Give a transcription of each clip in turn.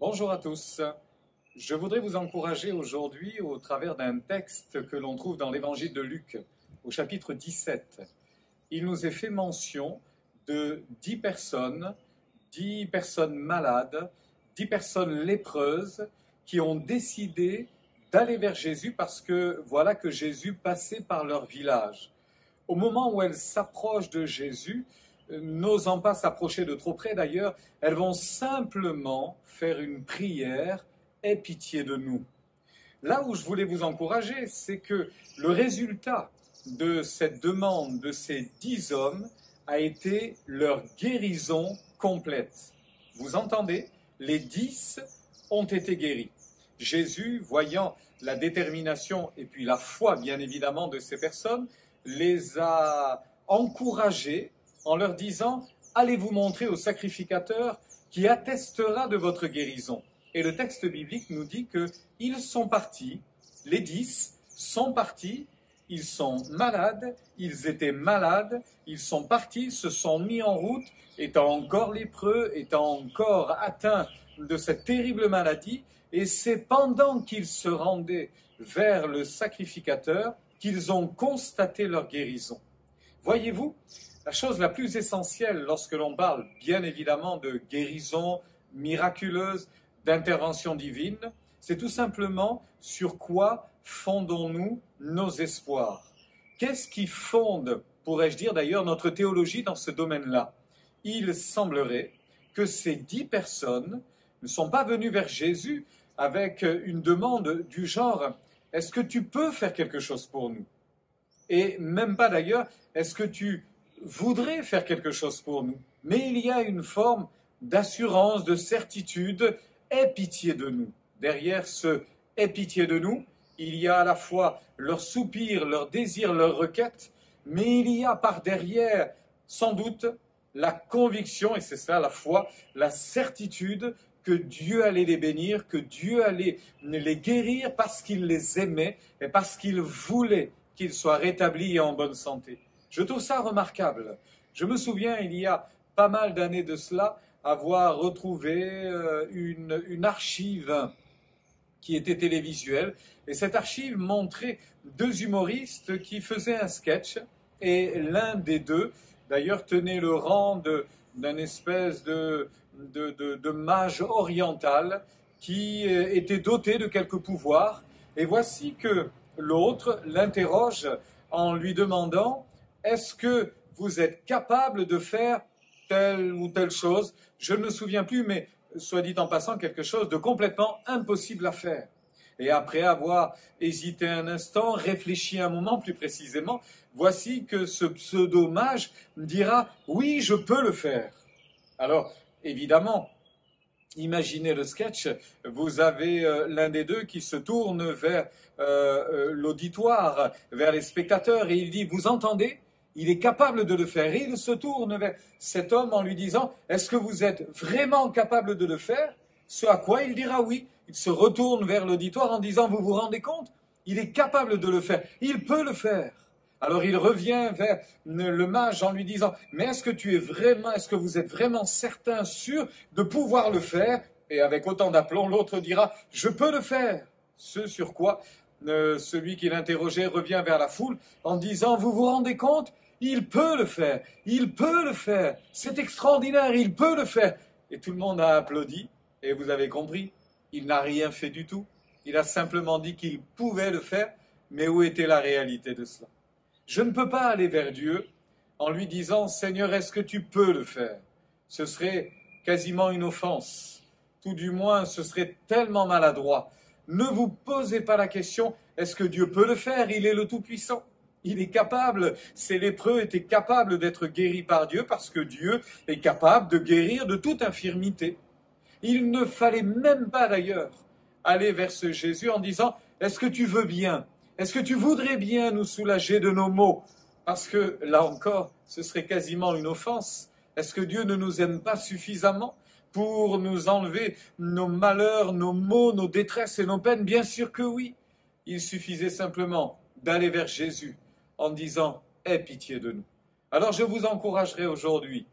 Bonjour à tous. Je voudrais vous encourager aujourd'hui au travers d'un texte que l'on trouve dans l'évangile de Luc, au chapitre 17. Il nous est fait mention de 10 personnes malades, 10 personnes lépreuses qui ont décidé d'aller vers Jésus parce que voilà que Jésus passait par leur village. Au moment où elles s'approchent de Jésus, n'osant pas s'approcher de trop près d'ailleurs, elles vont simplement faire une prière « Aie pitié de nous ». Là où je voulais vous encourager, c'est que le résultat de cette demande de ces 10 hommes a été leur guérison complète. Vous entendez? Les 10 ont été guéris. Jésus, voyant la détermination et puis la foi, bien évidemment, de ces personnes, les a encouragés en leur disant « Allez vous montrer au sacrificateur qui attestera de votre guérison ». Et le texte biblique nous dit qu'ils sont partis, les 10 sont partis, ils sont malades, ils étaient malades, ils sont partis, se sont mis en route, étant encore lépreux, étant encore atteints de cette terrible maladie, et c'est pendant qu'ils se rendaient vers le sacrificateur qu'ils ont constaté leur guérison. Voyez-vous, la chose la plus essentielle lorsque l'on parle bien évidemment de guérison miraculeuse, d'intervention divine, c'est tout simplement sur quoi fondons-nous nos espoirs. Qu'est-ce qui fonde, pourrais-je dire d'ailleurs, notre théologie dans ce domaine-là? Il semblerait que ces 10 personnes ne sont pas venues vers Jésus avec une demande du genre « Est-ce que tu peux faire quelque chose pour nous ?» Et même pas d'ailleurs « Est-ce que tu voudrais faire quelque chose pour nous ?» Mais il y a une forme d'assurance, de certitude « Aie pitié de nous ». Derrière ce « Aie pitié de nous », il y a à la fois leur soupir, leur désir, leur requête, mais il y a par derrière, sans doute, la conviction, et c'est ça la foi, la certitude que Dieu allait les bénir, que Dieu allait les guérir parce qu'il les aimait et parce qu'il voulait qu'ils soient rétablis et en bonne santé. Je trouve ça remarquable. Je me souviens, il y a pas mal d'années de cela, avoir retrouvé une archive qui était télévisuelle. Et cette archive montrait 2 humoristes qui faisaient un sketch. Et l'un des deux, d'ailleurs, tenait le rang d'un espèce de mage oriental qui était doté de quelques pouvoirs. Et voici que l'autre l'interroge en lui demandant « Est-ce que vous êtes capable de faire telle ou telle chose ?» Je ne me souviens plus, mais soit dit en passant, quelque chose de complètement impossible à faire. Et après avoir hésité un instant, réfléchi un moment plus précisément, voici que ce pseudo-mage dira « Oui, je peux le faire ». Alors, évidemment, imaginez le sketch, vous avez l'un des deux qui se tourne vers l'auditoire, vers les spectateurs, et il dit « Vous entendez ? Il est capable de le faire. » Et il se tourne vers cet homme en lui disant « Est-ce que vous êtes vraiment capable de le faire ?» Ce à quoi il dira oui. Il se retourne vers l'auditoire en disant « Vous vous rendez compte ? Il est capable de le faire. Il peut le faire. » Alors il revient vers le mage en lui disant « Mais est-ce que vous êtes vraiment certain, sûr de pouvoir le faire ?» Et avec autant d'aplomb, l'autre dira « Je peux le faire. » Ce sur quoi celui qui l'interrogeait revient vers la foule en disant « Vous vous rendez compte ? Il peut le faire. Il peut le faire. C'est extraordinaire. Il peut le faire. » Et tout le monde a applaudi. Et vous avez compris, il n'a rien fait du tout. Il a simplement dit qu'il pouvait le faire. Mais où était la réalité de cela? Je ne peux pas aller vers Dieu en lui disant « Seigneur, est-ce que tu peux le faire ?» Ce serait quasiment une offense. Tout du moins, ce serait tellement maladroit. Ne vous posez pas la question « Est-ce que Dieu peut le faire? Il est le Tout-Puissant. » Il est capable. Ces lépreux étaient capables d'être guéris par Dieu parce que Dieu est capable de guérir de toute infirmité. Il ne fallait même pas d'ailleurs aller vers ce Jésus en disant « Est-ce que tu veux bien? Est-ce que tu voudrais bien nous soulager de nos maux ?» Parce que, là encore, ce serait quasiment une offense. Est-ce que Dieu ne nous aime pas suffisamment pour nous enlever nos malheurs, nos maux, nos détresses et nos peines? Bien sûr que oui. Il suffisait simplement d'aller vers Jésus en disant « Aie pitié de nous ». Alors je vous encouragerai aujourd'hui,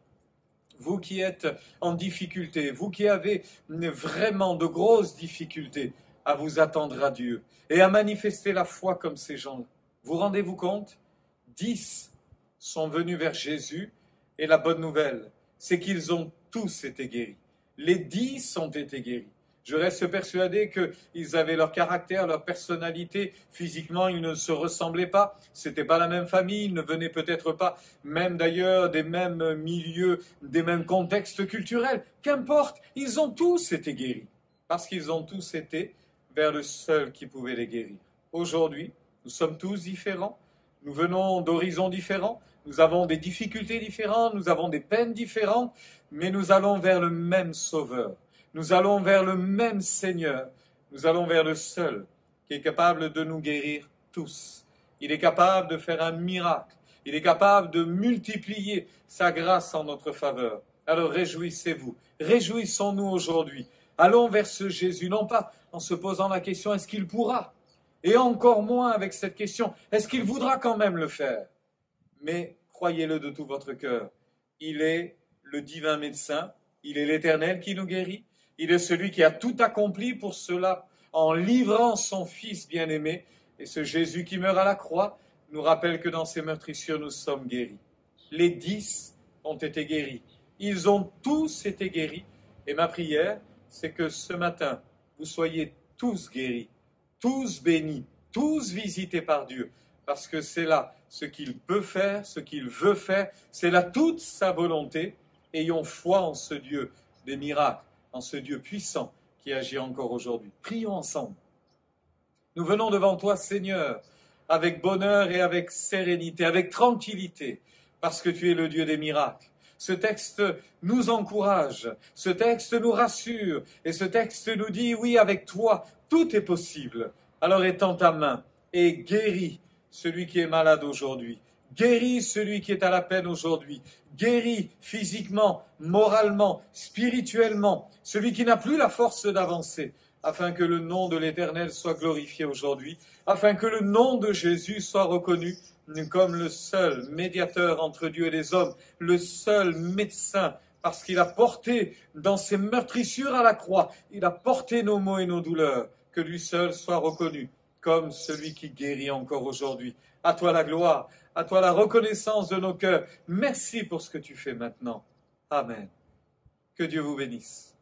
vous qui êtes en difficulté, vous qui avez vraiment de grosses difficultés à vous attendre à Dieu et à manifester la foi comme ces gens-là. Vous rendez-vous compte? 10 sont venus vers Jésus et la bonne nouvelle, c'est qu'ils ont tous été guéris. Les 10 ont été guéris. Je reste persuadé qu'ils avaient leur caractère, leur personnalité. Physiquement, ils ne se ressemblaient pas. C'était pas la même famille. Ils ne venaient peut-être pas, même d'ailleurs, des mêmes milieux, des mêmes contextes culturels. Qu'importe, ils ont tous été guéris. Parce qu'ils ont tous été vers le seul qui pouvait les guérir. Aujourd'hui, nous sommes tous différents. Nous venons d'horizons différents. Nous avons des difficultés différentes. Nous avons des peines différentes. Mais nous allons vers le même Sauveur. Nous allons vers le même Seigneur. Nous allons vers le seul qui est capable de nous guérir tous. Il est capable de faire un miracle. Il est capable de multiplier sa grâce en notre faveur. Alors réjouissez-vous. Réjouissons-nous aujourd'hui. Allons vers ce Jésus, non pas en se posant la question est-ce qu'il pourra? Et encore moins avec cette question est-ce qu'il voudra quand même le faire? Mais croyez-le de tout votre cœur. Il est le divin médecin. Il est l'Éternel qui nous guérit. Il est celui qui a tout accompli pour cela en livrant son Fils bien-aimé. Et ce Jésus qui meurt à la croix nous rappelle que dans ces meurtrissures, nous sommes guéris. Les 10 ont été guéris. Ils ont tous été guéris. Et ma prière, c'est que ce matin, vous soyez tous guéris, tous bénis, tous visités par Dieu. Parce que c'est là ce qu'il peut faire, ce qu'il veut faire. C'est là toute sa volonté. Ayons foi en ce Dieu des miracles, en ce Dieu puissant qui agit encore aujourd'hui. Prions ensemble. Nous venons devant toi, Seigneur, avec bonheur et avec sérénité, avec tranquillité, parce que tu es le Dieu des miracles. Ce texte nous encourage, ce texte nous rassure, et ce texte nous dit, oui, avec toi, tout est possible. Alors étends ta main et guéris celui qui est malade aujourd'hui. Guéris celui qui est à la peine aujourd'hui. Guéris physiquement, moralement, spirituellement, celui qui n'a plus la force d'avancer, afin que le nom de l'Éternel soit glorifié aujourd'hui, afin que le nom de Jésus soit reconnu comme le seul médiateur entre Dieu et les hommes, le seul médecin, parce qu'il a porté dans ses meurtrissures à la croix, il a porté nos maux et nos douleurs, que lui seul soit reconnu comme celui qui guérit encore aujourd'hui. À toi la gloire, à toi la reconnaissance de nos cœurs. Merci pour ce que tu fais maintenant. Amen. Que Dieu vous bénisse.